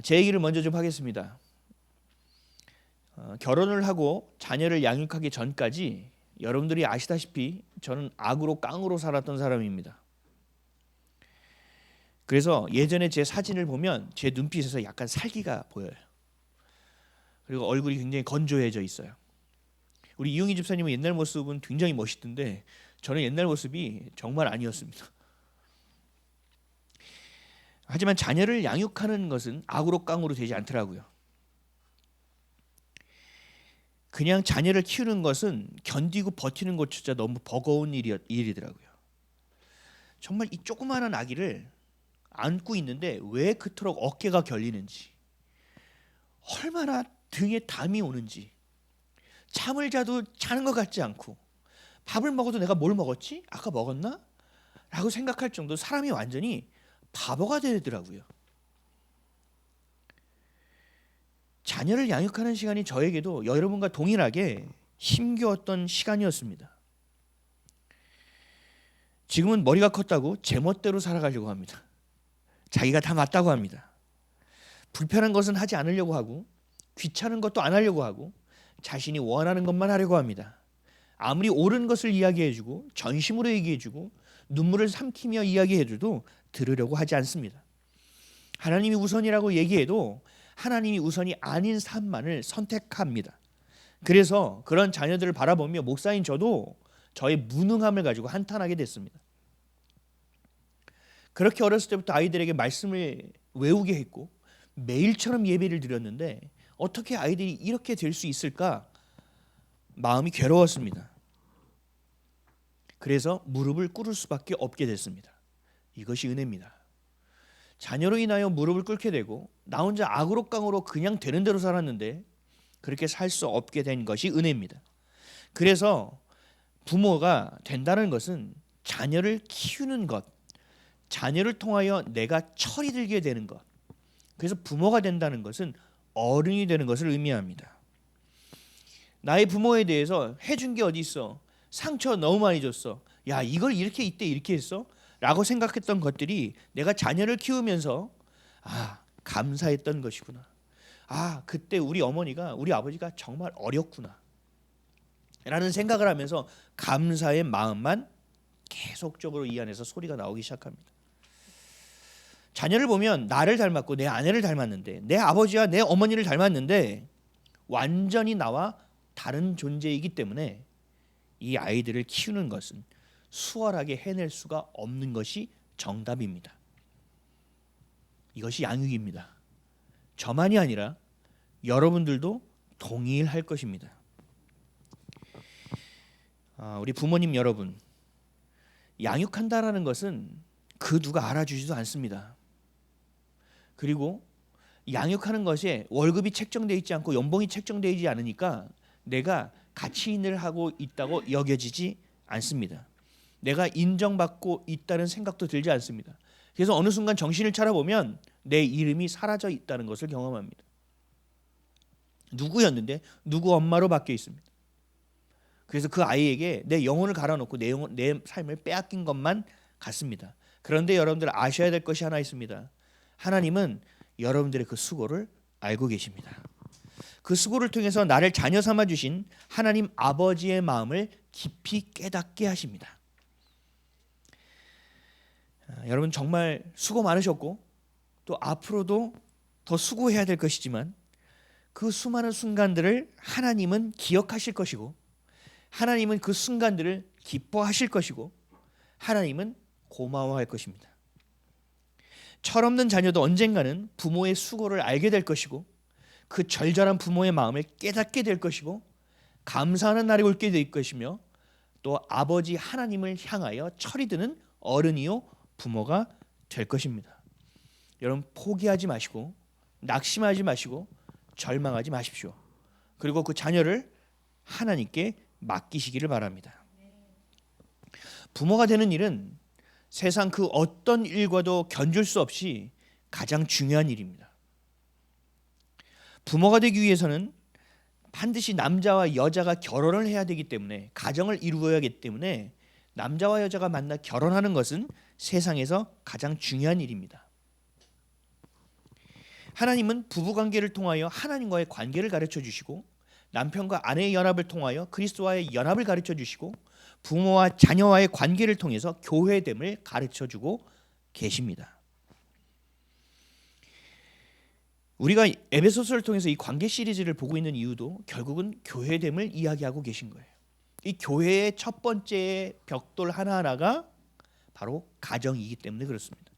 제 얘기를 먼저 좀 하겠습니다. 결혼을 하고 자녀를 양육하기 전까지 여러분들이 아시다시피 저는 악으로 깡으로 살았던 사람입니다. 그래서 예전에 제 사진을 보면 제 눈빛에서 약간 살기가 보여요. 그리고 얼굴이 굉장히 건조해져 있어요. 우리 이용희 집사님은 옛날 모습은 굉장히 멋있던데 저는 옛날 모습이 정말 아니었습니다. 하지만 자녀를 양육하는 것은 악으로 깡으로 되지 않더라고요. 그냥 자녀를 키우는 것은 견디고 버티는 것조차 너무 버거운 일이더라고요. 정말 이 조그마한 아기를 안고 있는데 왜 그토록 어깨가 결리는지, 얼마나 등에 담이 오는지, 잠을 자도 자는 것 같지 않고, 밥을 먹어도 내가 뭘 먹었지? 아까 먹었나? 라고 생각할 정도 사람이 완전히 바보가 되더라고요. 자녀를 양육하는 시간이 저에게도 여러분과 동일하게 힘겨웠던 시간이었습니다. 지금은 머리가 컸다고 제멋대로 살아가려고 합니다. 자기가 다 맞다고 합니다. 불편한 것은 하지 않으려고 하고 귀찮은 것도 안 하려고 하고 자신이 원하는 것만 하려고 합니다. 아무리 옳은 것을 이야기해주고 전심으로 얘기해주고 눈물을 삼키며 이야기해줘도 들으려고 하지 않습니다. 하나님이 우선이라고 얘기해도 하나님이 우선이 아닌 삶만을 선택합니다. 그래서 그런 자녀들을 바라보며 목사인 저도 저의 무능함을 가지고 한탄하게 됐습니다. 그렇게 어렸을 때부터 아이들에게 말씀을 외우게 했고 매일처럼 예배를 드렸는데 어떻게 아이들이 이렇게 될 수 있을까? 마음이 괴로웠습니다. 그래서 무릎을 꿇을 수밖에 없게 됐습니다. 이것이 은혜입니다. 자녀로 인하여 무릎을 꿇게 되고 나 혼자 악으로 깡으로 그냥 되는 대로 살았는데 그렇게 살 수 없게 된 것이 은혜입니다. 그래서 부모가 된다는 것은 자녀를 키우는 것, 자녀를 통하여 내가 철이 들게 되는 것, 그래서 부모가 된다는 것은 어른이 되는 것을 의미합니다. 나의 부모에 대해서 해준 게 어디 있어? 상처 너무 많이 줬어. 야, 이걸 이렇게 이때 이렇게 했어? 라고 생각했던 것들이 내가 자녀를 키우면서 감사했던 것이구나. 그때 우리 어머니가 우리 아버지가 정말 어렸구나 라는 생각을 하면서 감사의 마음만 계속적으로 이 안에서 소리가 나오기 시작합니다. 자녀를 보면 나를 닮았고 내 아내를 닮았는데 내 아버지와 내 어머니를 닮았는데 완전히 나와 다른 존재이기 때문에 이 아이들을 키우는 것은 수월하게 해낼 수가 없는 것이 정답입니다. 이것이 양육입니다. 저만이 아니라 여러분들도 동일할 것입니다. 우리 부모님 여러분, 양육한다라는 것은 그 누가 알아주지도 않습니다. 그리고 양육하는 것에 월급이 책정되어 있지 않고 연봉이 책정되어 있지 않으니까 내가 가치인을 하고 있다고 여겨지지 않습니다. 내가 인정받고 있다는 생각도 들지 않습니다. 그래서 어느 순간 정신을 차려보면 내 이름이 사라져 있다는 것을 경험합니다. 누구였는데 누구 엄마로 바뀌어 있습니다. 그래서 그 아이에게 내 영혼을 갈아놓고 내 삶을 빼앗긴 것만 같습니다. 그런데 여러분들 아셔야 될 것이 하나 있습니다. 하나님은 여러분들의 그 수고를 알고 계십니다. 그 수고를 통해서 나를 자녀 삼아 주신 하나님 아버지의 마음을 깊이 깨닫게 하십니다. 여러분 정말 수고 많으셨고 또 앞으로도 더 수고해야 될 것이지만 그 수많은 순간들을 하나님은 기억하실 것이고 하나님은 그 순간들을 기뻐하실 것이고 하나님은 고마워할 것입니다. 철없는 자녀도 언젠가는 부모의 수고를 알게 될 것이고 그 절절한 부모의 마음을 깨닫게 될 것이고 감사하는 날이 올게 될 것이며 또 아버지 하나님을 향하여 철이 드는 어른이요 부모가 될 것입니다. 여러분 포기하지 마시고 낙심하지 마시고 절망하지 마십시오. 그리고 그 자녀를 하나님께 맡기시기를 바랍니다. 부모가 되는 일은 세상 그 어떤 일과도 견줄 수 없이 가장 중요한 일입니다. 부모가 되기 위해서는 반드시 남자와 여자가 결혼을 해야 되기 때문에 가정을 이루어야 하기 때문에 남자와 여자가 만나 결혼하는 것은 세상에서 가장 중요한 일입니다. 하나님은 부부 관계를 통하여 하나님과의 관계를 가르쳐 주시고 남편과 아내의 연합을 통하여 그리스도와의 연합을 가르쳐 주시고 부모와 자녀와의 관계를 통해서 교회됨을 가르쳐 주고 계십니다. 우리가 에베소서를 통해서 이 관계 시리즈를 보고 있는 이유도 결국은 교회됨을 이야기하고 계신 거예요. 이 교회의 첫 번째 벽돌 하나하나가 바로 가정이기 때문에 그렇습니다.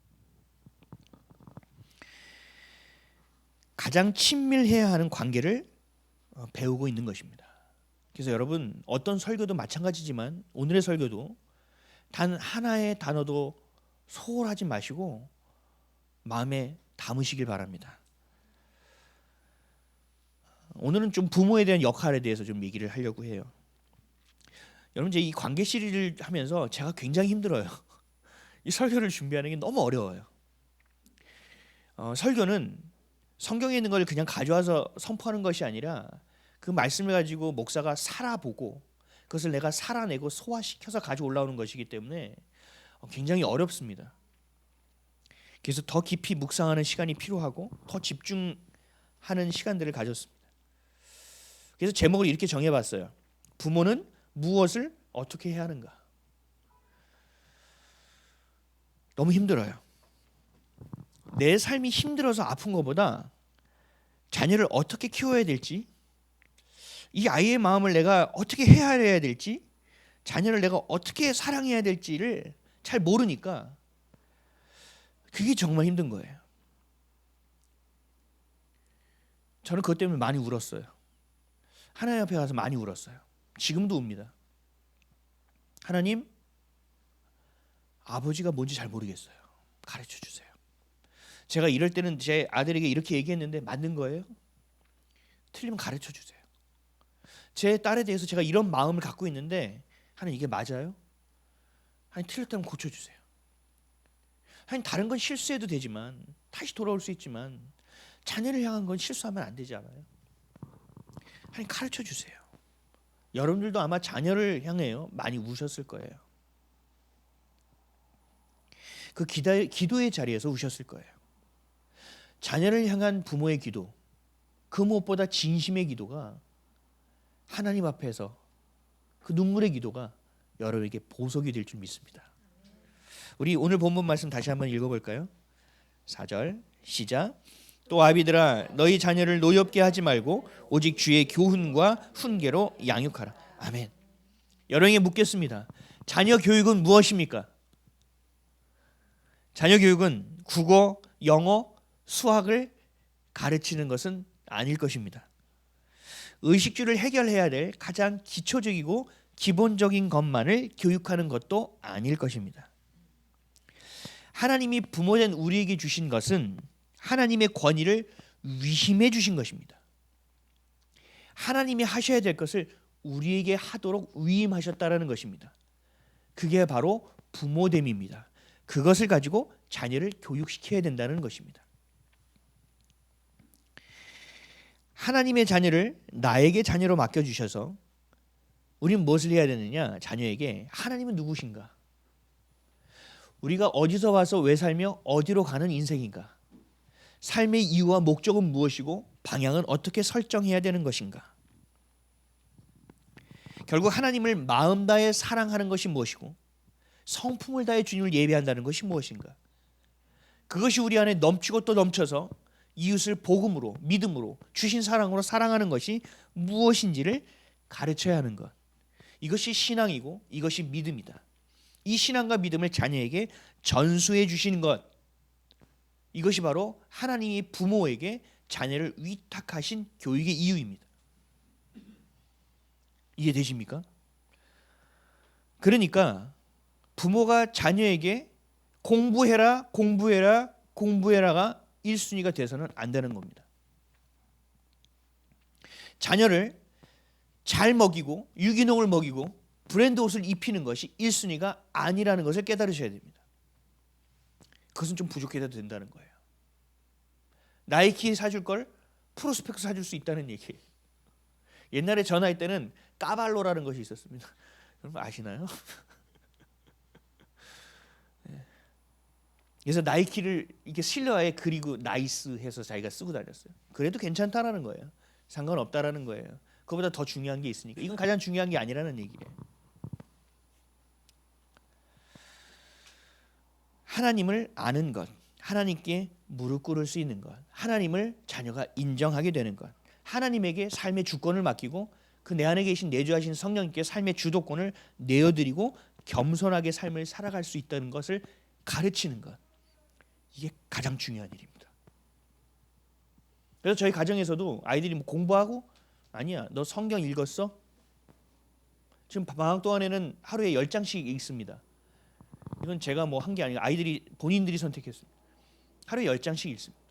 가장 친밀해야 하는 관계를 배우고 있는 것입니다. 그래서 여러분 어떤 설교도 마찬가지지만 오늘의 설교도 단 하나의 단어도 소홀하지 마시고 마음에 담으시길 바랍니다. 오늘은 좀 부모에 대한 역할에 대해서 좀 얘기를 하려고 해요. 여러분 이제 이 관계 시리즈를 하면서 제가 굉장히 힘들어요. 이 설교를 준비하는 게 너무 어려워요. 설교는 성경에 있는 걸 그냥 가져와서 선포하는 것이 아니라 그 말씀을 가지고 목사가 살아보고 그것을 내가 살아내고 소화시켜서 가지고 올라오는 것이기 때문에 굉장히 어렵습니다. 그래서 더 깊이 묵상하는 시간이 필요하고 더 집중하는 시간들을 가졌습니다. 그래서 제목을 이렇게 정해봤어요. 부모는 무엇을 어떻게 해야 하는가? 너무 힘들어요. 내 삶이 힘들어서 아픈 것보다 자녀를 어떻게 키워야 될지, 이 아이의 마음을 내가 어떻게 헤아려야 될지, 자녀를 내가 어떻게 사랑해야 될지를 잘 모르니까 그게 정말 힘든 거예요. 저는 그것 때문에 많이 울었어요. 하나님 앞에 가서 많이 울었어요. 지금도 웁니다. 하나님, 아버지가 뭔지 잘 모르겠어요. 가르쳐 주세요. 제가 이럴 때는 제 아들에게 이렇게 얘기했는데 맞는 거예요? 틀리면 가르쳐 주세요. 제 딸에 대해서 제가 이런 마음을 갖고 있는데 하나님 이게 맞아요? 하나님 틀렸다면 고쳐주세요. 하나님 다른 건 실수해도 되지만 다시 돌아올 수 있지만 자녀를 향한 건 실수하면 안 되지 않아요? 하나님 가르쳐 주세요. 여러분들도 아마 자녀를 향해요 많이 우셨을 거예요. 그 기도의 자리에서 우셨을 거예요. 자녀를 향한 부모의 기도, 그 무엇보다 진심의 기도가 하나님 앞에서 그 눈물의 기도가 여러분에게 보석이 될 줄 믿습니다. 우리 오늘 본문 말씀 다시 한번 읽어볼까요? 4절 시작. 또 아비들아 너희 자녀를 노엽게 하지 말고 오직 주의 교훈과 훈계로 양육하라. 아멘. 여러분에게 묻겠습니다. 자녀 교육은 무엇입니까? 자녀 교육은 국어, 영어, 수학을 가르치는 것은 아닐 것입니다. 의식주를 해결해야 될 가장 기초적이고 기본적인 것만을 교육하는 것도 아닐 것입니다. 하나님이 부모된 우리에게 주신 것은 하나님의 권위를 위임해 주신 것입니다. 하나님이 하셔야 될 것을 우리에게 하도록 위임하셨다라는 것입니다. 그게 바로 부모됨입니다. 그것을 가지고 자녀를 교육시켜야 된다는 것입니다. 하나님의 자녀를 나에게 자녀로 맡겨주셔서 우리는 무엇을 해야 되느냐? 자녀에게 하나님은 누구신가? 우리가 어디서 와서 왜 살며 어디로 가는 인생인가? 삶의 이유와 목적은 무엇이고 방향은 어떻게 설정해야 되는 것인가? 결국 하나님을 마음 다해 사랑하는 것이 무엇이고 성품을 다해 주님을 예배한다는 것이 무엇인가? 그것이 우리 안에 넘치고 또 넘쳐서 이웃을 복음으로 믿음으로 주신 사랑으로 사랑하는 것이 무엇인지를 가르쳐야 하는 것. 이것이 신앙이고 이것이 믿음이다. 이 신앙과 믿음을 자녀에게 전수해 주시는 것. 이것이 바로 하나님이 부모에게 자녀를 위탁하신 교육의 이유입니다. 이해되십니까? 그러니까 부모가 자녀에게 공부해라, 공부해라, 공부해라가 1순위가 돼서는 안 되는 겁니다. 자녀를 잘 먹이고 유기농을 먹이고 브랜드 옷을 입히는 것이 1순위가 아니라는 것을 깨달으셔야 됩니다. 그것은 좀 부족해도 된다는 거예요. 나이키 사줄 걸 프로스펙트 사줄 수 있다는 얘기예요. 옛날에 저 나이 때는 까발로라는 것이 있었습니다. 여러분 아시나요? 그래서 나이키를 이렇게 실내화에 그리고 나이스 해서 자기가 쓰고 다녔어요. 그래도 괜찮다라는 거예요. 상관없다라는 거예요. 그거보다 더 중요한 게 있으니까. 이건 가장 중요한 게 아니라는 얘기예요. 하나님을 아는 것, 하나님께 무릎 꿇을 수 있는 것, 하나님을 자녀가 인정하게 되는 것, 하나님에게 삶의 주권을 맡기고 그 내 안에 계신 내주하신 성령님께 삶의 주도권을 내어드리고 겸손하게 삶을 살아갈 수 있다는 것을 가르치는 것, 이게 가장 중요한 일입니다. 그래서 저희 가정에서도 아이들이 뭐 공부하고 아니야 너 성경 읽었어? 지금 방학 동안에는 하루에 10장씩 읽습니다. 이건 제가 뭐 한 게 아니고 아이들이 본인들이 선택했습니다. 하루에 10장씩 읽습니다.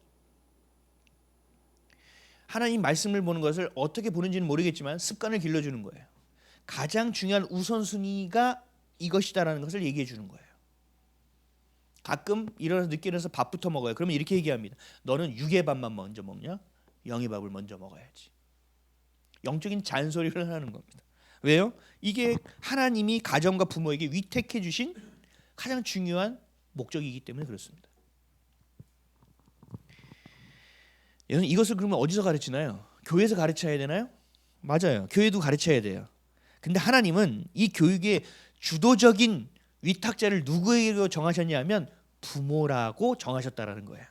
하나님 말씀을 보는 것을 어떻게 보는지는 모르겠지만 습관을 길러주는 거예요. 가장 중요한 우선순위가 이것이다라는 것을 얘기해 주는 거예요. 가끔 일어나서 늦게 일어나서 밥부터 먹어요. 그러면 이렇게 얘기합니다. 너는 육의 밥만 먼저 먹냐? 영의 밥을 먼저 먹어야지. 영적인 잔소리를 하는 겁니다. 왜요? 이게 하나님이 가정과 부모에게 위택해 주신 가장 중요한 목적이기 때문에 그렇습니다. 이것을 그러면 어디서 가르치나요? 교회에서 가르쳐야 되나요? 맞아요. 교회도 가르쳐야 돼요. 근데 하나님은 이 교육의 주도적인 위탁자를 누구에게 정하셨냐면 부모라고 정하셨다라는 거예요.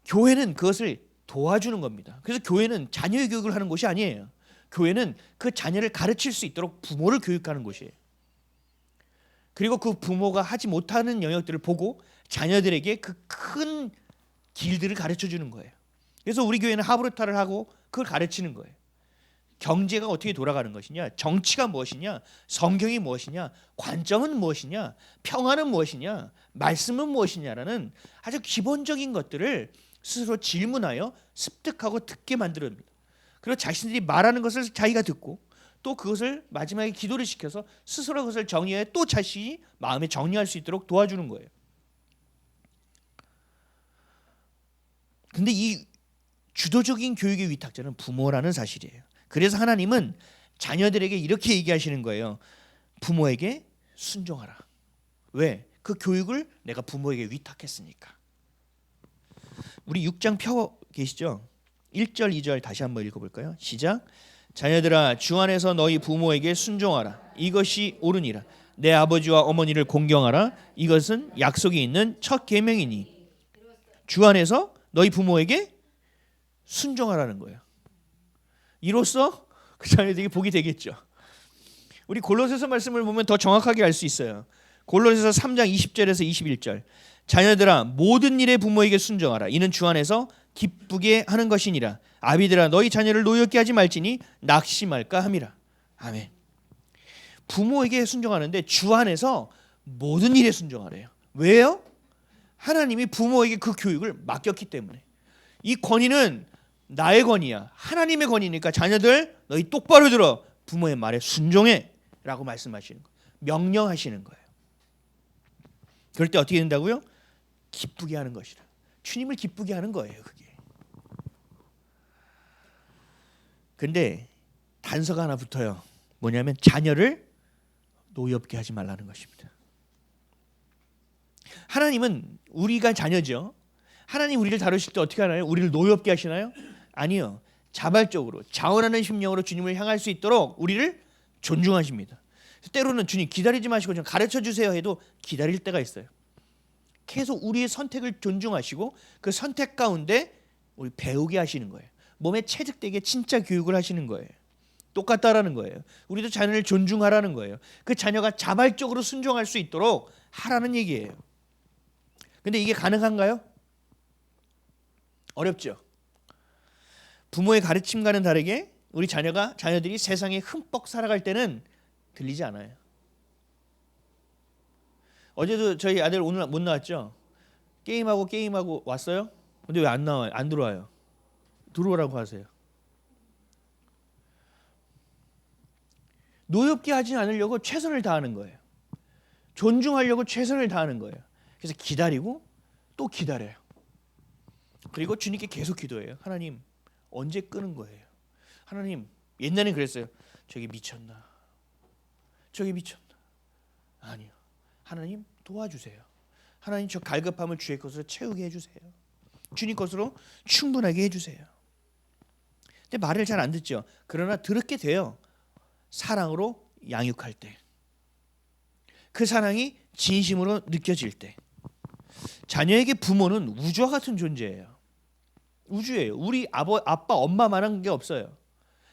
교회는 그것을 도와주는 겁니다. 그래서 교회는 자녀의 교육을 하는 곳이 아니에요. 교회는 그 자녀를 가르칠 수 있도록 부모를 교육하는 곳이에요. 그리고 그 부모가 하지 못하는 영역들을 보고 자녀들에게 그 큰 길들을 가르쳐 주는 거예요. 그래서 우리 교회는 하브르타를 하고 그걸 가르치는 거예요. 경제가 어떻게 돌아가는 것이냐, 정치가 무엇이냐, 성경이 무엇이냐, 관점은 무엇이냐, 평화는 무엇이냐, 말씀은 무엇이냐라는 아주 기본적인 것들을 스스로 질문하여 습득하고 듣게 만들어냅니다. 그리고 자신들이 말하는 것을 자기가 듣고 또 그것을 마지막에 기도를 시켜서 스스로 그것을 정리해 또 자신이 마음에 정리할 수 있도록 도와주는 거예요. 근데 이 주도적인 교육의 위탁자는 부모라는 사실이에요. 그래서 하나님은 자녀들에게 이렇게 얘기하시는 거예요. 부모에게 순종하라. 왜? 그 교육을 내가 부모에게 위탁했으니까. 우리 6장 펴 계시죠? 1절 2절 다시 한번 읽어볼까요? 시작. 자녀들아 주 안에서 너희 부모에게 순종하라. 이것이 옳으니라. 내 아버지와 어머니를 공경하라. 이것은 약속이 있는 첫 계명이니. 주 안에서 너희 부모에게 순종하라는 거예요. 이로써 그 자녀들에게 복이 되겠죠. 우리 골로새서 말씀을 보면 더 정확하게 알 수 있어요. 골로새서 3장 20절에서 21절. 자녀들아 모든 일에 부모에게 순종하라. 이는 주 안에서 기쁘게 하는 것이니라. 아비들아 너희 자녀를 노엽게 하지 말지니 낙심할까 함이라. 아멘. 부모에게 순종하는데 주 안에서 모든 일에 순종하래요. 왜요? 하나님이 부모에게 그 교육을 맡겼기 때문에. 이 권위는 나의 권위야. 하나님의 권위니까 자녀들 너희 똑바로 들어. 부모의 말에 순종해 라고 말씀하시는 거예요. 명령하시는 거예요. 그럴 때 어떻게 된다고요? 기쁘게 하는 것이라. 주님을 기쁘게 하는 거예요. 그게. 근데 단서가 하나 붙어요. 뭐냐면 자녀를 노엽게 하지 말라는 것입니다. 하나님은 우리가 자녀죠. 하나님 우리를 다루실 때 어떻게 하나요? 우리를 노엽게 하시나요? 아니요. 자발적으로 자원하는 심령으로 주님을 향할 수 있도록 우리를 존중하십니다. 때로는 주님 기다리지 마시고 좀 가르쳐 주세요 해도 기다릴 때가 있어요. 계속 우리의 선택을 존중하시고 그 선택 가운데 우리 배우게 하시는 거예요. 몸에 체득되게 진짜 교육을 하시는 거예요. 똑같다라는 거예요. 우리도 자녀를 존중하라는 거예요. 그 자녀가 자발적으로 순종할 수 있도록 하라는 얘기예요. 근데 이게 가능한가요? 어렵죠. 부모의 가르침과는 다르게 우리 자녀들이 세상에 흠뻑 살아갈 때는 들리지 않아요. 어제도 저희 아들 오늘 못 나왔죠? 게임하고 왔어요? 근데 왜 안 나와요? 안 들어와요. 들어오라고 하세요. 노엽게 하지 않으려고 최선을 다하는 거예요. 존중하려고 최선을 다하는 거예요. 그래서 기다리고 또 기다려요. 그리고 주님께 계속 기도해요. 하나님 언제 끄는 거예요? 하나님 옛날엔 그랬어요. 저기 미쳤나? 저기 미쳤나? 아니요. 하나님 도와주세요. 하나님 저 갈급함을 주의 것으로 채우게 해주세요. 주님 것으로 충분하게 해주세요. 근데 말을 잘 안 듣죠. 그러나 들었게 돼요. 사랑으로 양육할 때, 그 사랑이 진심으로 느껴질 때. 자녀에게 부모는 우주와 같은 존재예요. 우주예요. 우리 아빠 엄마만한 게 없어요.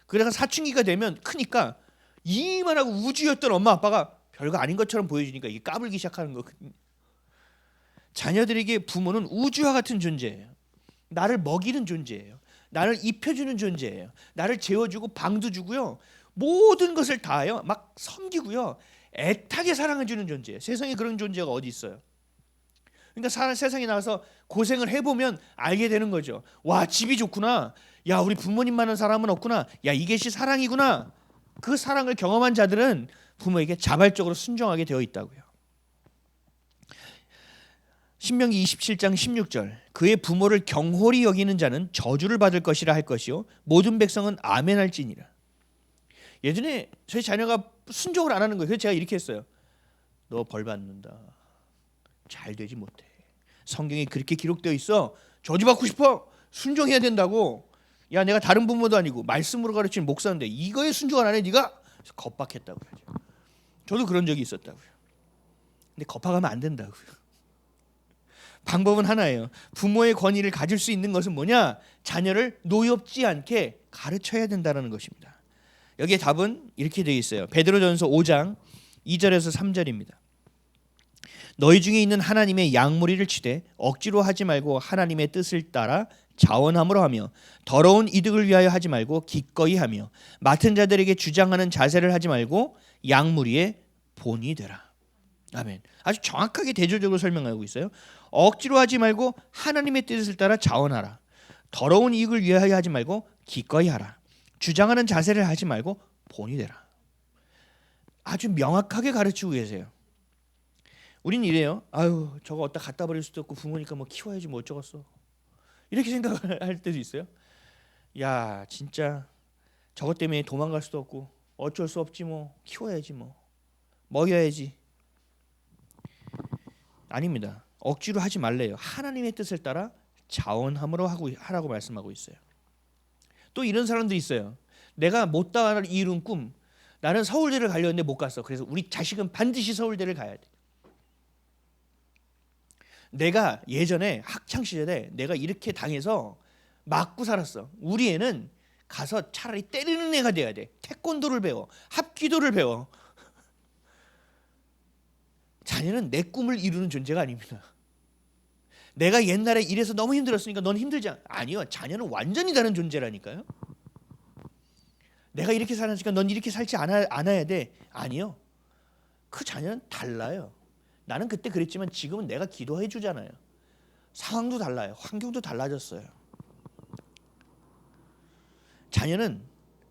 그래서 사춘기가 되면 크니까 이만하고 우주였던 엄마 아빠가 별거 아닌 것처럼 보여주니까 이게 까불기 시작하는 거거든요. 자녀들에게 부모는 우주와 같은 존재예요. 나를 먹이는 존재예요. 나를 입혀주는 존재예요. 나를 재워주고 방도 주고요. 모든 것을 다해요. 막 섬기고요. 애타게 사랑해주는 존재예요. 세상에 그런 존재가 어디 있어요? 그러니까 세상에 나와서 고생을 해보면 알게 되는 거죠. 와, 집이 좋구나. 야, 우리 부모님만한 사람은 없구나. 야, 이것이 사랑이구나. 그 사랑을 경험한 자들은 부모에게 자발적으로 순종하게 되어 있다고요. 신명기 27장 16절, 그의 부모를 경홀히 여기는 자는 저주를 받을 것이라 할 것이요 모든 백성은 아멘할지니라. 예전에 저희 자녀가 순종을 안 하는 거예요. 그래서 제가 이렇게 했어요. 너 벌 받는다. 잘 되지 못해. 성경에 그렇게 기록되어 있어. 저주받고 싶어? 순종해야 된다고. 야, 내가 다른 부모도 아니고 말씀으로 가르치는 목사인데 이거에 순종을 안 해 네가? 겁박했다고요. 저도 그런 적이 있었다고요. 근데 겁박하면 안 된다고요. 방법은 하나예요. 부모의 권위를 가질 수 있는 것은 뭐냐? 자녀를 노엽지 않게 가르쳐야 된다는 것입니다. 여기에 답은 이렇게 되어 있어요. 베드로전서 5장 2절에서 3절입니다. 너희 중에 있는 하나님의 양무리를 치되 억지로 하지 말고 하나님의 뜻을 따라 자원함으로 하며 더러운 이득을 위하여 하지 말고 기꺼이 하며 맡은 자들에게 주장하는 자세를 하지 말고 양무리의 본이 되라. 아멘. 아주 정확하게 대조적으로 설명하고 있어요. 억지로 하지 말고 하나님의 뜻을 따라 자원하라. 더러운 이익을 위하여 하지 말고 기꺼이 하라. 주장하는 자세를 하지 말고 본이 되라. 아주 명확하게 가르치고 계세요. 우린 이래요. 아유, 저거 어디다 갖다 버릴 수도 없고 부모니까 뭐 키워야지 뭐 어쩌겠어. 이렇게 생각할 때도 있어요. 야, 진짜 저것 때문에 도망갈 수도 없고 어쩔 수 없지 뭐. 키워야지 뭐. 먹여야지. 아닙니다. 억지로 하지 말래요. 하나님의 뜻을 따라 자원함으로 하라고 말씀하고 있어요. 또 이런 사람도 있어요. 내가 못다 이룬 꿈. 나는 서울대를 가려 했는데 못 갔어. 그래서 우리 자식은 반드시 서울대를 가야 돼. 내가 예전에 학창 시절에 내가 이렇게 당해서 맞고 살았어. 우리 애는 가서 차라리 때리는 애가 돼야 돼. 태권도를 배워. 합기도를 배워. 자녀는 내 꿈을 이루는 존재가 아닙니다. 내가 옛날에 이래서 너무 힘들었으니까 넌 힘들지 아니요. 자녀는 완전히 다른 존재라니까요. 내가 이렇게 살았으니까 넌 이렇게 살지 않아야 돼. 아니요. 그 자녀는 달라요. 나는 그때 그랬지만 지금은 내가 기도해 주잖아요. 상황도 달라요. 환경도 달라졌어요. 자녀는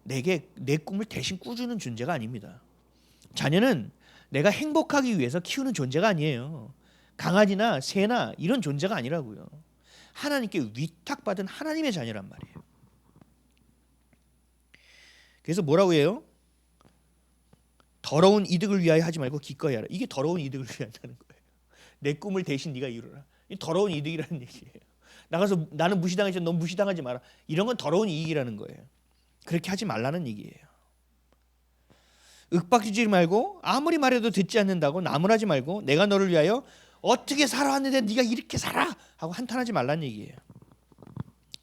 내게 내 꿈을 대신 꾸주는 존재가 아닙니다. 자녀는 내가 행복하기 위해서 키우는 존재가 아니에요. 강아지나 새나 이런 존재가 아니라고요. 하나님께 위탁받은 하나님의 자녀란 말이에요. 그래서 뭐라고 해요? 더러운 이득을 위하여 하지 말고 기꺼이 하라. 이게 더러운 이득을 위하여 한다는 거예요. 내 꿈을 대신 네가 이루라. 이 더러운 이득이라는 얘기예요. 나가서 나는 무시당했지만 넌 무시당하지 마라. 이런 건 더러운 이익이라는 거예요. 그렇게 하지 말라는 얘기예요. 윽박지지 말고 아무리 말해도 듣지 않는다고 나무라지 말고 내가 너를 위하여 어떻게 살아왔는데 네가 이렇게 살아 하고 한탄하지 말라는 얘기예요.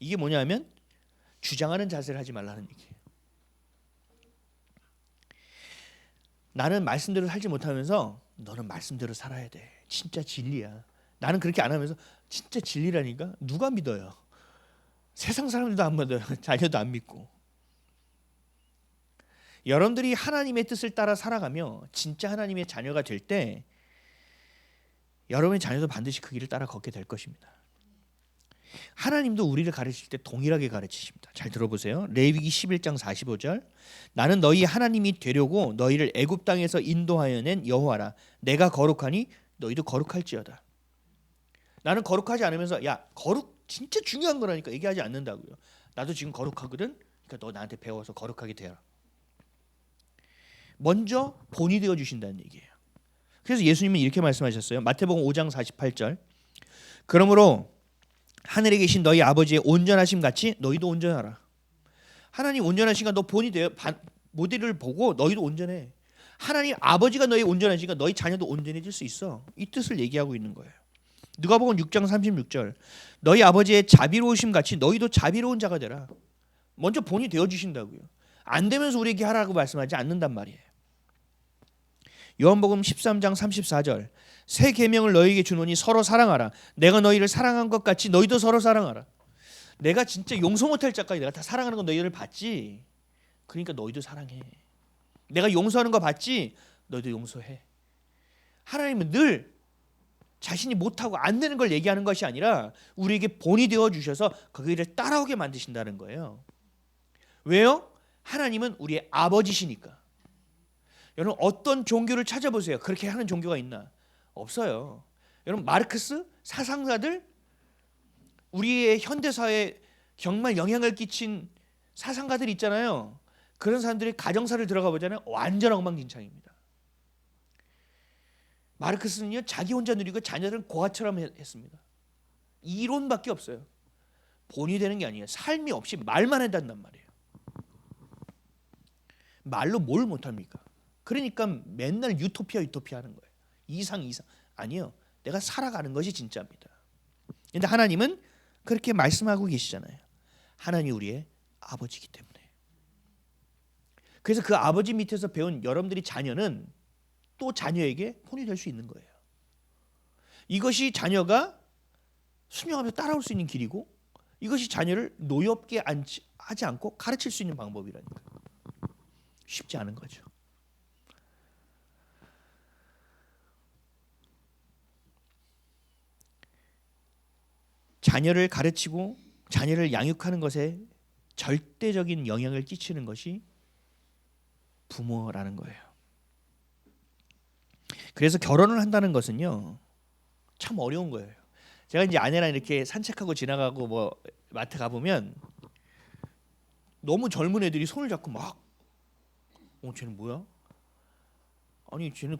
이게 뭐냐면 주장하는 자세를 하지 말라는 얘기예요. 나는 말씀대로 살지 못하면서 너는 말씀대로 살아야 돼. 진짜 진리야. 나는 그렇게 안 하면서 진짜 진리라니까 누가 믿어요? 세상 사람들도 안 믿어요. 자녀도 안 믿고. 여러분들이 하나님의 뜻을 따라 살아가며 진짜 하나님의 자녀가 될 때 여러분의 자녀도 반드시 그 길을 따라 걷게 될 것입니다. 하나님도 우리를 가르칠 때 동일하게 가르치십니다. 잘 들어보세요. 레위기 11장 45절. 나는 너희 하나님이 되려고 너희를 애굽 땅에서 인도하여 낸 여호와라. 내가 거룩하니 너희도 거룩할지어다. 나는 거룩하지 않으면서 야, 거룩 진짜 중요한 거라니까 얘기하지 않는다고요. 나도 지금 거룩하거든. 그러니까 너 나한테 배워서 거룩하게 되라. 먼저 본이 되어 주신다는 얘기예요. 그래서 예수님은 이렇게 말씀하셨어요. 마태복음 5장 48절. 그러므로 하늘에 계신 너희 아버지의 온전하심 같이 너희도 온전하라. 하나님 온전하시니까 너 본이 돼요. 모델을 보고 너희도 온전해. 하나님 아버지가 너희 온전하시니까 너희 자녀도 온전해질 수 있어. 이 뜻을 얘기하고 있는 거예요. 누가복음 6장 36절. 너희 아버지의 자비로우심 같이 너희도 자비로운 자가 되라. 먼저 본이 되어 주신다고요. 안 되면서 우리에게 하라고 말씀하지 않는단 말이에요. 요한복음 13장 34절. 새 계명을 너희에게 주노니 서로 사랑하라. 내가 너희를 사랑한 것 같이 너희도 서로 사랑하라. 내가 진짜 용서 못할 자까지 내가 다 사랑하는 건 너희를 봤지. 그러니까 너희도 사랑해. 내가 용서하는 거 봤지. 너희도 용서해. 하나님은 늘 자신이 못하고 안 되는 걸 얘기하는 것이 아니라 우리에게 본이 되어 주셔서 거기를 따라오게 만드신다는 거예요. 왜요? 하나님은 우리의 아버지시니까. 여러분 어떤 종교를 찾아보세요. 그렇게 하는 종교가 있나? 없어요. 여러분 마르크스 사상가들, 우리의 현대사회에 정말 영향을 끼친 사상가들 있잖아요. 그런 사람들이 가정사를 들어가 보잖아요. 완전 엉망진창입니다. 마르크스는요 자기 혼자 누리고 자녀들은 고아처럼 했습니다. 이론밖에 없어요. 본이 되는 게 아니에요. 삶이 없이 말만 해단단 말이에요. 말로 뭘 못합니까? 그러니까 맨날 유토피아 하는 거예요. 이상 아니요. 내가 살아가는 것이 진짜입니다. 그런데 하나님은 그렇게 말씀하고 계시잖아요. 하나님 우리의 아버지이기 때문에. 그래서 그 아버지 밑에서 배운 여러분들이 자녀는 또 자녀에게 본이 될 수 있는 거예요. 이것이 자녀가 순종하며 따라올 수 있는 길이고, 이것이 자녀를 노엽게 하지 않고 가르칠 수 있는 방법이라니까요. 쉽지 않은 거죠. 자녀를 가르치고 자녀를 양육하는 것에 절대적인 영향을 끼치는 것이 부모라는 거예요. 그래서 결혼을 한다는 것은요 참 어려운 거예요. 제가 이제 아내랑 이렇게 산책하고 지나가고 뭐 마트 가보면 너무 젊은 애들이 손을 잡고 막 쟤는 뭐야? 아니 쟤는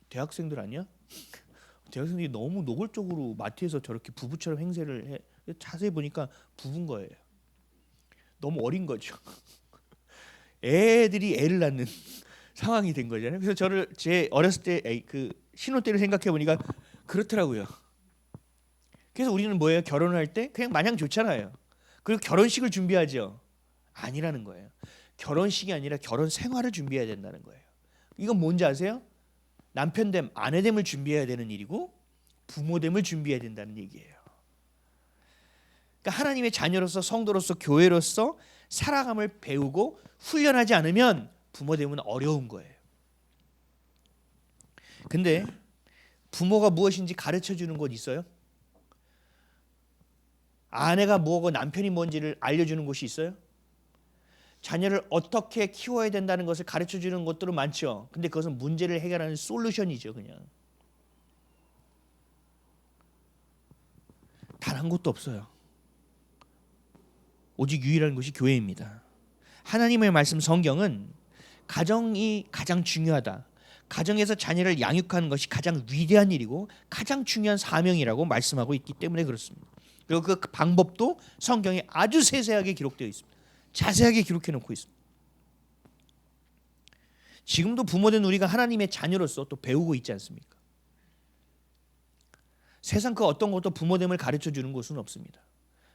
대학생들 아니야? 대학생들이 너무 노골적으로 마트에서 저렇게 부부처럼 행세를 해. 자세히 보니까 부부인 거예요. 너무 어린 거죠. 애들이 애를 낳는 상황이 된 거잖아요. 그래서 제 어렸을 때 그 신혼 때를 생각해 보니까 그렇더라고요. 그래서 우리는 뭐예요? 결혼을 할 때 그냥 마냥 좋잖아요. 그리고 결혼식을 준비하죠. 아니라는 거예요. 결혼식이 아니라 결혼 생활을 준비해야 된다는 거예요. 이건 뭔지 아세요? 남편됨, 아내됨을 준비해야 되는 일이고 부모됨을 준비해야 된다는 얘기예요. 그러니까 하나님의 자녀로서 성도로서 교회로서 살아감을 배우고 훈련하지 않으면 부모됨은 어려운 거예요. 근데 부모가 무엇인지 가르쳐 주는 곳 있어요? 아내가 뭐고 남편이 뭔지를 알려주는 곳이 있어요? 자녀를 어떻게 키워야 된다는 것을 가르쳐 주는 것들은 많죠. 근데 그것은 문제를 해결하는 솔루션이죠. 그냥 단 한 곳도 없어요. 오직 유일한 것이 교회입니다. 하나님의 말씀 성경은 가정이 가장 중요하다. 가정에서 자녀를 양육하는 것이 가장 위대한 일이고 가장 중요한 사명이라고 말씀하고 있기 때문에 그렇습니다. 그리고 그 방법도 성경에 아주 세세하게 기록되어 있습니다. 자세하게 기록해 놓고 있습니다. 지금도 부모된 우리가 하나님의 자녀로서 또 배우고 있지 않습니까? 세상 그 어떤 것도 부모됨을 가르쳐 주는 곳은 없습니다.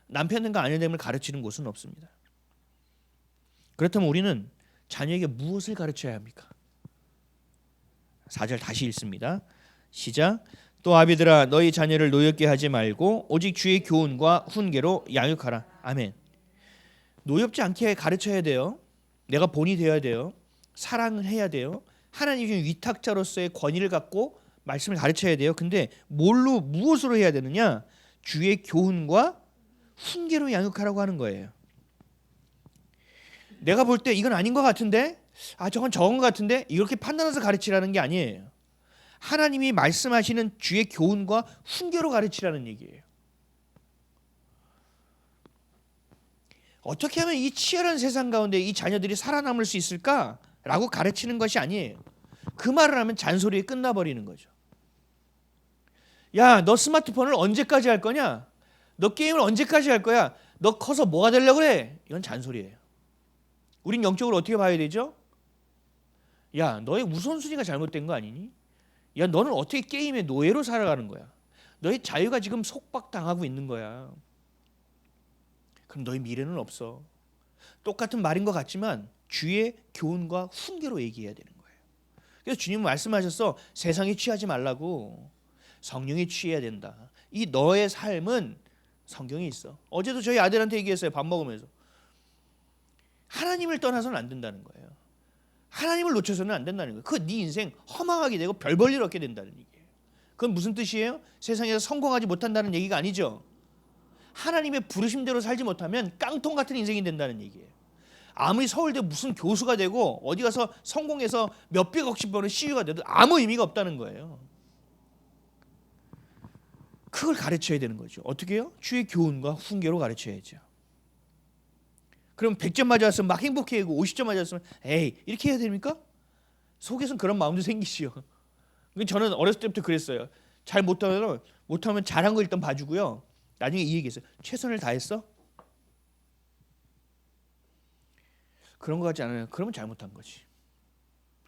남편됨과 아내됨을 가르치는 곳은 없습니다. 그렇다면 우리는 자녀에게 무엇을 가르쳐야 합니까? 4절 다시 읽습니다. 시작. 또 아비들아 너희 자녀를 노엽게 하지 말고 오직 주의 교훈과 훈계로 양육하라. 아멘. 노엽지 않게 가르쳐야 돼요. 내가 본이 되어야 돼요. 사랑을 해야 돼요. 하나님 중 위탁자로서의 권위를 갖고 말씀을 가르쳐야 돼요. 근데 무엇으로 해야 되느냐? 주의 교훈과 훈계로 양육하라고 하는 거예요. 내가 볼 때 이건 아닌 것 같은데, 저건 적은 것 같은데 이렇게 판단해서 가르치라는 게 아니에요. 하나님이 말씀하시는 주의 교훈과 훈계로 가르치라는 얘기예요. 어떻게 하면 이 치열한 세상 가운데 이 자녀들이 살아남을 수 있을까라고 가르치는 것이 아니에요. 그 말을 하면 잔소리에 끝나버리는 거죠. 야, 너 스마트폰을 언제까지 할 거냐? 너 게임을 언제까지 할 거야? 너 커서 뭐가 되려고 그래? 이건 잔소리예요. 우린 영적으로 어떻게 봐야 되죠? 야, 너의 우선순위가 잘못된 거 아니니? 야, 너는 어떻게 게임의 노예로 살아가는 거야? 너의 자유가 지금 속박당하고 있는 거야. 그럼 너의 미래는 없어. 똑같은 말인 것 같지만 주의 교훈과 훈계로 얘기해야 되는 거예요. 그래서 주님은 말씀하셨어. 세상에 취하지 말라고. 성령에 취해야 된다. 이 너의 삶은 성경에 있어. 어제도 저희 아들한테 얘기했어요. 밥 먹으면서. 하나님을 떠나서는 안 된다는 거예요. 하나님을 놓쳐서는 안 된다는 거예요. 그 네 인생 허망하게 되고 별 볼일 없게 된다는 얘기예요. 그건 무슨 뜻이에요? 세상에서 성공하지 못한다는 얘기가 아니죠. 하나님의 부르심대로 살지 못하면 깡통 같은 인생이 된다는 얘기예요. 아무리 서울대 무슨 교수가 되고 어디 가서 성공해서 몇백억씩 버는 CEO가 돼도 아무 의미가 없다는 거예요. 그걸 가르쳐야 되는 거죠. 어떻게 해요? 주의 교훈과 훈계로 가르쳐야죠. 그럼 100점 맞았으면 막 행복해하고 50점 맞았으면 에이 이렇게 해야 됩니까? 속에서는 그런 마음도 생기시요. 저는 어렸을 때부터 그랬어요. 잘 못하면 잘한 거 일단 봐주고요. 나중에 이 얘기했어요. 최선을 다했어? 그런 거 같지 않아요. 그러면 잘못한 거지.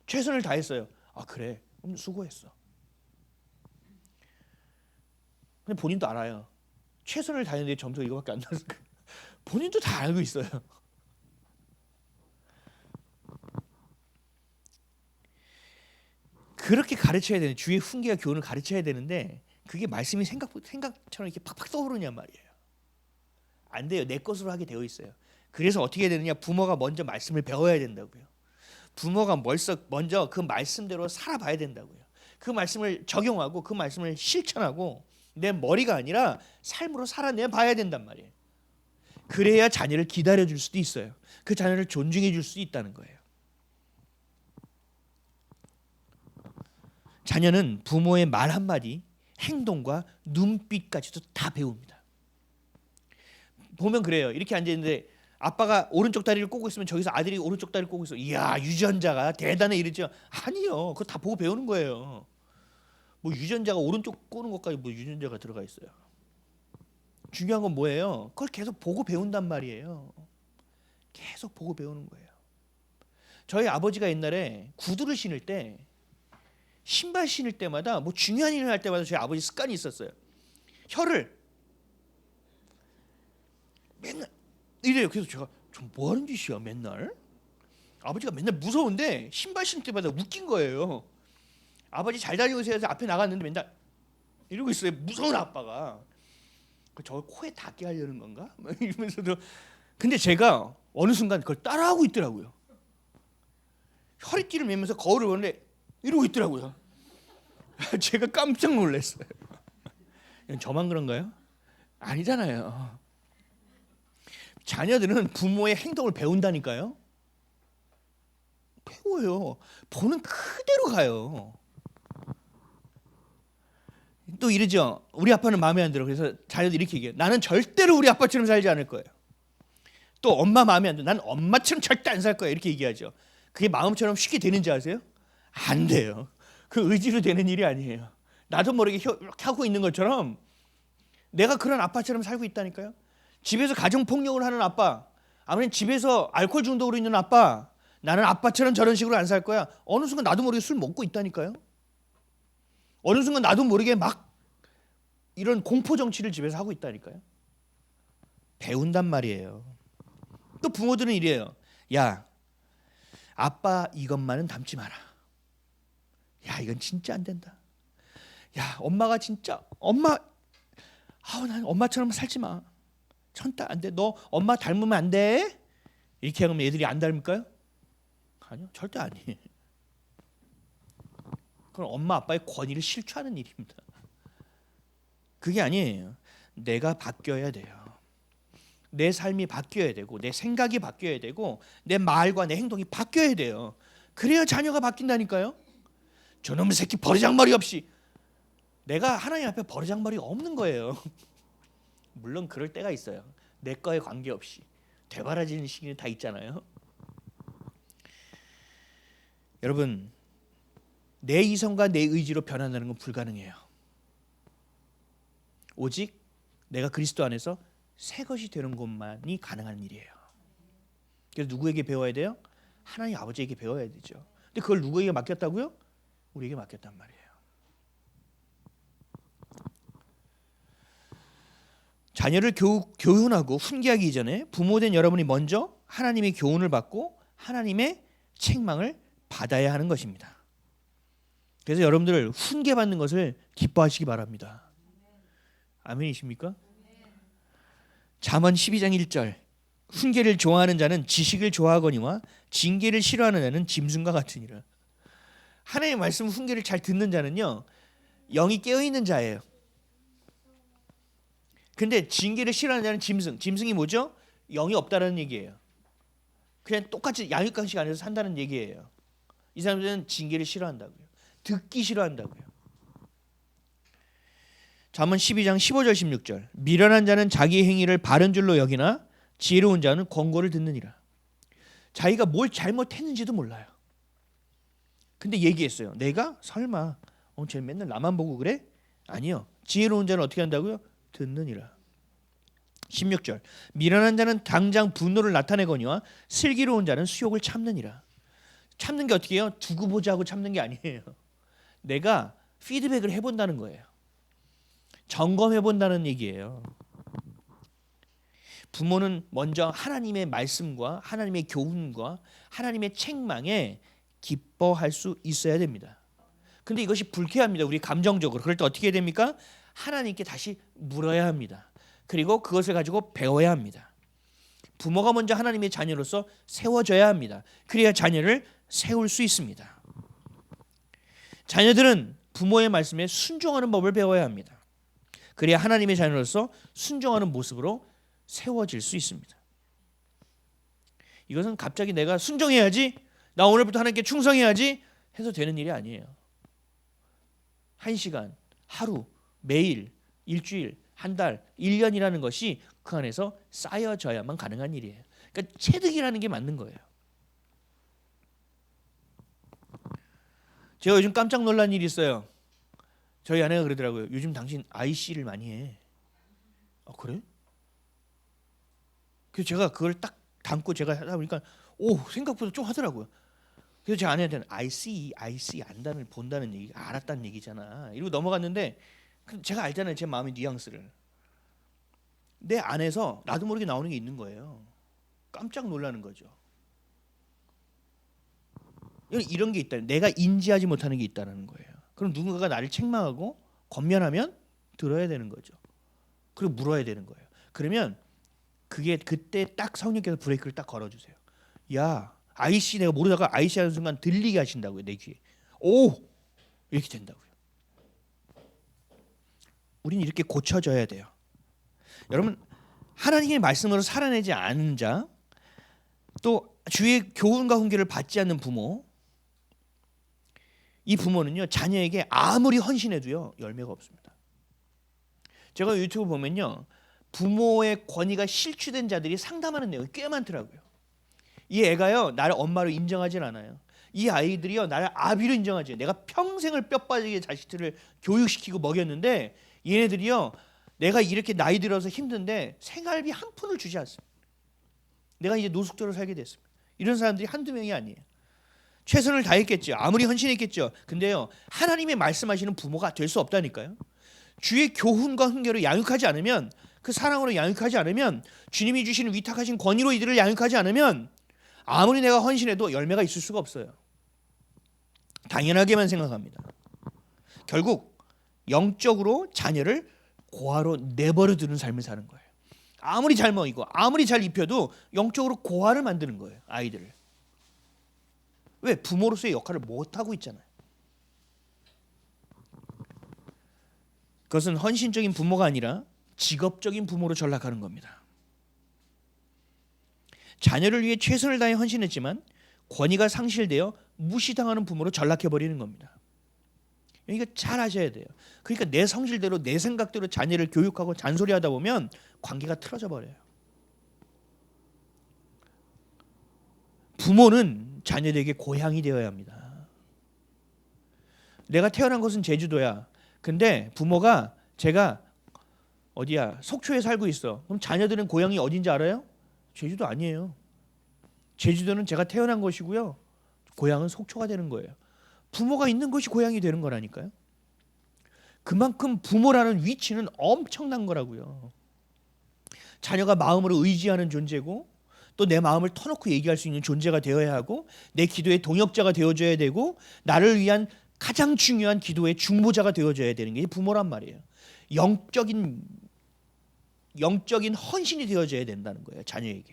최선을 다했어요. 아 그래? 그럼 수고했어. 근데 본인도 알아요. 최선을 다했는데 점수가 이거밖에 안 나서 본인도 다 알고 있어요. 그렇게 가르쳐야 되는 주의 훈계와 교훈을 가르쳐야 되는데 그게 말씀이 생각처럼 이렇게 팍팍 떠오르냔 말이에요. 안 돼요. 내 것으로 하게 되어 있어요. 그래서 어떻게 해야 되느냐? 부모가 먼저 말씀을 배워야 된다고요. 부모가 먼저 그 말씀대로 살아봐야 된다고요. 그 말씀을 적용하고 그 말씀을 실천하고 내 머리가 아니라 삶으로 살아내 봐야 된단 말이에요. 그래야 자녀를 기다려줄 수도 있어요. 그 자녀를 존중해 줄 수도 있다는 거예요. 자녀는 부모의 말 한마디, 행동과 눈빛까지도 다 배웁니다. 보면 그래요. 이렇게 앉아있는데 아빠가 오른쪽 다리를 꼬고 있으면 저기서 아들이 오른쪽 다리를 꼬고 있어. 이야 유전자가 대단해 이러죠. 아니요. 그거 다 보고 배우는 거예요. 뭐 유전자가 오른쪽 꼬는 것까지 뭐 유전자가 들어가 있어요. 중요한 건 뭐예요? 그걸 계속 보고 배운단 말이에요. 계속 보고 배우는 거예요. 저희 아버지가 옛날에 구두를 신을 때 신발 신을 때마다 뭐 중요한 일을 할 때마다 저희 아버지 습관이 있었어요. 혀를 맨날 이래요. 그래서 제가 좀 뭐 하는 짓이야 맨날. 아버지가 맨날 무서운데 신발 신을 때마다 웃긴 거예요. 아버지 잘 다니고 있어서 앞에 나갔는데 맨날 이러고 있어요. 무서운 아빠가. 저걸 코에 닿게 하려는 건가? 이러면서도 근데 제가 어느 순간 그걸 따라하고 있더라고요. 허리띠를 매면서 거울을 보는데 이러고 있더라고요. 제가 깜짝 놀랐어요. 저만 그런가요? 아니잖아요. 자녀들은 부모의 행동을 배운다니까요. 배워요. 보는 그대로 가요. 또 이러죠. 우리 아빠는 마음에 안 들어. 그래서 자녀들 이렇게 얘기해요. 나는 절대로 우리 아빠처럼 살지 않을 거예요. 또 엄마 마음에 안 들어. 난 엄마처럼 절대 안 살 거야. 이렇게 얘기하죠. 그게 마음처럼 쉽게 되는지 아세요? 안 돼요. 그 의지로 되는 일이 아니에요. 나도 모르게 이렇게 하고 있는 것처럼 내가 그런 아빠처럼 살고 있다니까요. 집에서 가정폭력을 하는 아빠, 아니면 집에서 알코올 중독으로 있는 아빠, 나는 아빠처럼 저런 식으로 안 살 거야. 어느 순간 나도 모르게 술 먹고 있다니까요. 어느 순간 나도 모르게 막 이런 공포 정치를 집에서 하고 있다니까요. 배운단 말이에요. 또 부모들은 이래요. 야, 아빠 이것만은 닮지 마라. 야, 이건 진짜 안 된다. 야, 엄마가 진짜 난 엄마처럼 살지 마. 절대 안 돼. 너 엄마 닮으면 안 돼. 이렇게 하면 애들이 안 닮을까요? 아니요, 절대 아니에요. 그건 엄마 아빠의 권위를 실추하는 일입니다. 그게 아니에요. 내가 바뀌어야 돼요. 내 삶이 바뀌어야 되고 내 생각이 바뀌어야 되고 내 말과 내 행동이 바뀌어야 돼요. 그래야 자녀가 바뀐다니까요. 저놈의 새끼 버르장머리 없이. 내가 하나님 앞에 버르장머리가 없는 거예요. 물론 그럴 때가 있어요. 내 거에 관계없이 되바라지는 시기는 다 있잖아요. 여러분, 내 이성과 내 의지로 변한다는 건 불가능해요. 오직 내가 그리스도 안에서 새 것이 되는 것만이 가능한 일이에요. 그래서 누구에게 배워야 돼요? 하나님 아버지에게 배워야 되죠. 근데 그걸 누구에게 맡겼다고요? 우리에게 맡겼단 말이에요. 자녀를 교훈하고 훈계하기 이전에 부모된 여러분이 먼저 하나님의 교훈을 받고 하나님의 책망을 받아야 하는 것입니다. 그래서 여러분들 훈계받는 것을 기뻐하시기 바랍니다. 아멘이십니까? 잠언 12장 1절 훈계를 좋아하는 자는 지식을 좋아하거니와 징계를 싫어하는 자는 짐승과 같으니라. 하나님의 말씀 훈계를 잘 듣는 자는요 영이 깨어있는 자예요. 근데 징계를 싫어하는 자는 짐승이 뭐죠? 영이 없다는 얘기예요. 그냥 똑같이 양육강식 안에서 산다는 얘기예요. 이 사람들은 징계를 싫어한다고요. 듣기 싫어한다고요. 잠언 12장 15절 16절 미련한 자는 자기 행위를 바른 줄로 여기나 지혜로운 자는 권고를 듣느니라. 자기가 뭘 잘못했는지도 몰라요. 근데 얘기했어요. 내가 설마 쟤 맨날 나만 보고 그래? 아니요. 지혜로운 자는 어떻게 한다고요? 듣느니라. 16절 미련한 자는 당장 분노를 나타내거니와 슬기로운 자는 수욕을 참느니라. 참는 게 어떻게 해요? 두고 보자고 참는 게 아니에요. 내가 피드백을 해본다는 거예요. 점검해본다는 얘기예요. 부모는 먼저 하나님의 말씀과 하나님의 교훈과 하나님의 책망에 기뻐할 수 있어야 됩니다. 근데 이것이 불쾌합니다. 우리 감정적으로. 그럴 때 어떻게 해야 됩니까? 하나님께 다시 물어야 합니다. 그리고 그것을 가지고 배워야 합니다. 부모가 먼저 하나님의 자녀로서 세워져야 합니다. 그래야 자녀를 세울 수 있습니다. 자녀들은 부모의 말씀에 순종하는 법을 배워야 합니다. 그래야 하나님의 자녀로서 순종하는 모습으로 세워질 수 있습니다. 이것은 갑자기 내가 순종해야지, 나 오늘부터 하나님께 충성해야지 해서 되는 일이 아니에요. 1시간, 하루, 매일, 일주일, 한 달, 1년이라는 것이 그 안에서 쌓여져야만 가능한 일이에요. 그러니까 체득이라는 게 맞는 거예요. 제가 요즘 깜짝 놀란 일이 있어요. 저희 아내가 그러더라고요. 요즘 당신 IC를 많이 해. 아 그래? 그래서 제가 그걸 딱 담고 제가 하다 보니까 생각보다 좀 하더라고요. 그래서 제가 아내한테는 IC 안다는 본다는 얘기 알았다는 얘기잖아. 이러고 넘어갔는데 제가 알잖아요. 제 마음의 뉘앙스를. 내 안에서 나도 모르게 나오는 게 있는 거예요. 깜짝 놀라는 거죠. 이런 게 있다. 내가 인지하지 못하는 게 있다는 거예요. 그럼 누군가가 나를 책망하고 권면하면 들어야 되는 거죠. 그리고 물어야 되는 거예요. 그러면 그게 그때 딱 성령께서 브레이크를 딱 걸어주세요. 야, IC 내가 모르다가 IC 하는 순간 들리게 하신다고요. 내 귀에. 이렇게 된다고요. 우리는 이렇게 고쳐져야 돼요. 여러분 하나님의 말씀으로 살아내지 않은 자, 또 주의 교훈과 훈계를 받지 않는 부모, 이 부모는요 자녀에게 아무리 헌신해도요 열매가 없습니다. 제가 유튜브 보면요 부모의 권위가 실추된 자들이 상담하는 내용이 꽤 많더라고요. 이 애가요 나를 엄마로 인정하진 않아요. 이 아이들이요 나를 아비로 인정하지. 내가 평생을 뼈 빠지게 자식들을 교육시키고 먹였는데 얘네들이요 내가 이렇게 나이 들어서 힘든데 생활비 한 푼을 주지 않습니다. 내가 이제 노숙자로 살게 됐습니다. 이런 사람들이 한두 명이 아니에요. 최선을 다했겠죠. 아무리 헌신했겠죠. 근데요 하나님의 말씀하시는 부모가 될 수 없다니까요. 주의 교훈과 훈계로 양육하지 않으면, 그 사랑으로 양육하지 않으면, 주님이 주시는 위탁하신 권위로 이들을 양육하지 않으면 아무리 내가 헌신해도 열매가 있을 수가 없어요. 당연하게만 생각합니다. 결국 영적으로 자녀를 고아로 내버려 두는 삶을 사는 거예요. 아무리 잘 먹이고 아무리 잘 입혀도 영적으로 고아를 만드는 거예요. 아이들을. 왜? 부모로서의 역할을 못하고 있잖아요. 그것은 헌신적인 부모가 아니라 직업적인 부모로 전락하는 겁니다. 자녀를 위해 최선을 다해 헌신했지만 권위가 상실되어 무시당하는 부모로 전락해버리는 겁니다. 이거 잘 아셔야 돼요. 그러니까 내 성질대로 내 생각대로 자녀를 교육하고 잔소리하다 보면 관계가 틀어져 버려요. 부모는 자녀들에게 고향이 되어야 합니다. 내가 태어난 곳은 제주도야. 근데 부모가 제가 어디야? 속초에 살고 있어. 그럼 자녀들은 고향이 어딘지 알아요? 제주도 아니에요. 제주도는 제가 태어난 곳이고요. 고향은 속초가 되는 거예요. 부모가 있는 곳이 고향이 되는 거라니까요. 그만큼 부모라는 위치는 엄청난 거라고요. 자녀가 마음으로 의지하는 존재고 또 내 마음을 터놓고 얘기할 수 있는 존재가 되어야 하고 내 기도의 동역자가 되어줘야 되고 나를 위한 가장 중요한 기도의 중보자가 되어줘야 되는 게 부모란 말이에요. 영적인 헌신이 되어줘야 된다는 거예요. 자녀에게.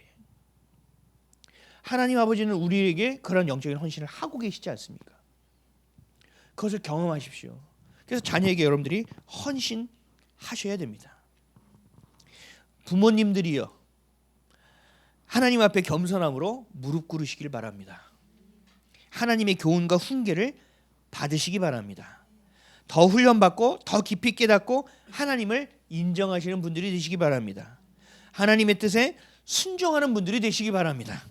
하나님 아버지는 우리에게 그런 영적인 헌신을 하고 계시지 않습니까? 그것을 경험하십시오. 그래서 자녀에게 여러분들이 헌신하셔야 됩니다. 부모님들이요, 하나님 앞에 겸손함으로 무릎 꿇으시길 바랍니다. 하나님의 교훈과 훈계를 받으시기 바랍니다. 더 훈련받고 더 깊이 깨닫고 하나님을 인정하시는 분들이 되시기 바랍니다. 하나님의 뜻에 순종하는 분들이 되시기 바랍니다.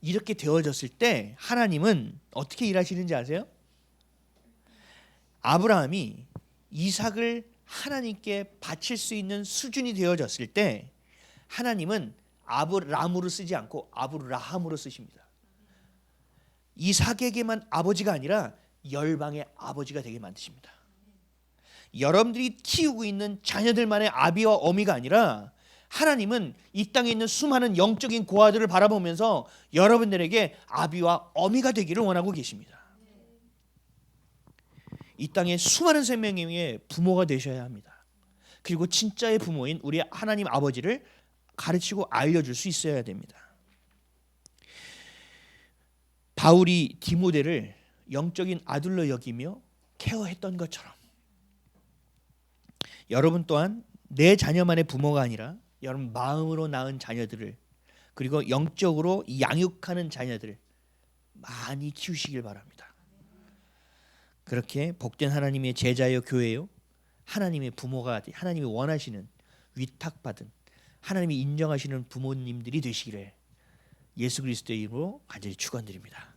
이렇게 되어졌을 때 하나님은 어떻게 일하시는지 아세요? 아브라함이 이삭을 하나님께 바칠 수 있는 수준이 되어졌을 때 하나님은 아브람으로 쓰지 않고 아브라함으로 쓰십니다. 이삭에게만 아버지가 아니라 열방의 아버지가 되게 만드십니다. 여러분들이 키우고 있는 자녀들만의 아비와 어미가 아니라 하나님은 이 땅에 있는 수많은 영적인 고아들을 바라보면서 여러분들에게 아비와 어미가 되기를 원하고 계십니다. 이 땅에 수많은 생명의 부모가 되셔야 합니다. 그리고 진짜의 부모인 우리 하나님 아버지를 가르치고 알려줄 수 있어야 됩니다. 바울이 디모데를 영적인 아들로 여기며 케어했던 것처럼 여러분 또한 내 자녀만의 부모가 아니라 여러분 마음으로 낳은 자녀들을 그리고 영적으로 양육하는 자녀들을 많이 키우시길 바랍니다. 그렇게 복된 하나님의 제자요 교회요 하나님의 부모가 하나님이 원하시는 위탁받은 하나님이 인정하시는 부모님들이 되시기를 예수 그리스도의 이름으로 간절히 축원드립니다.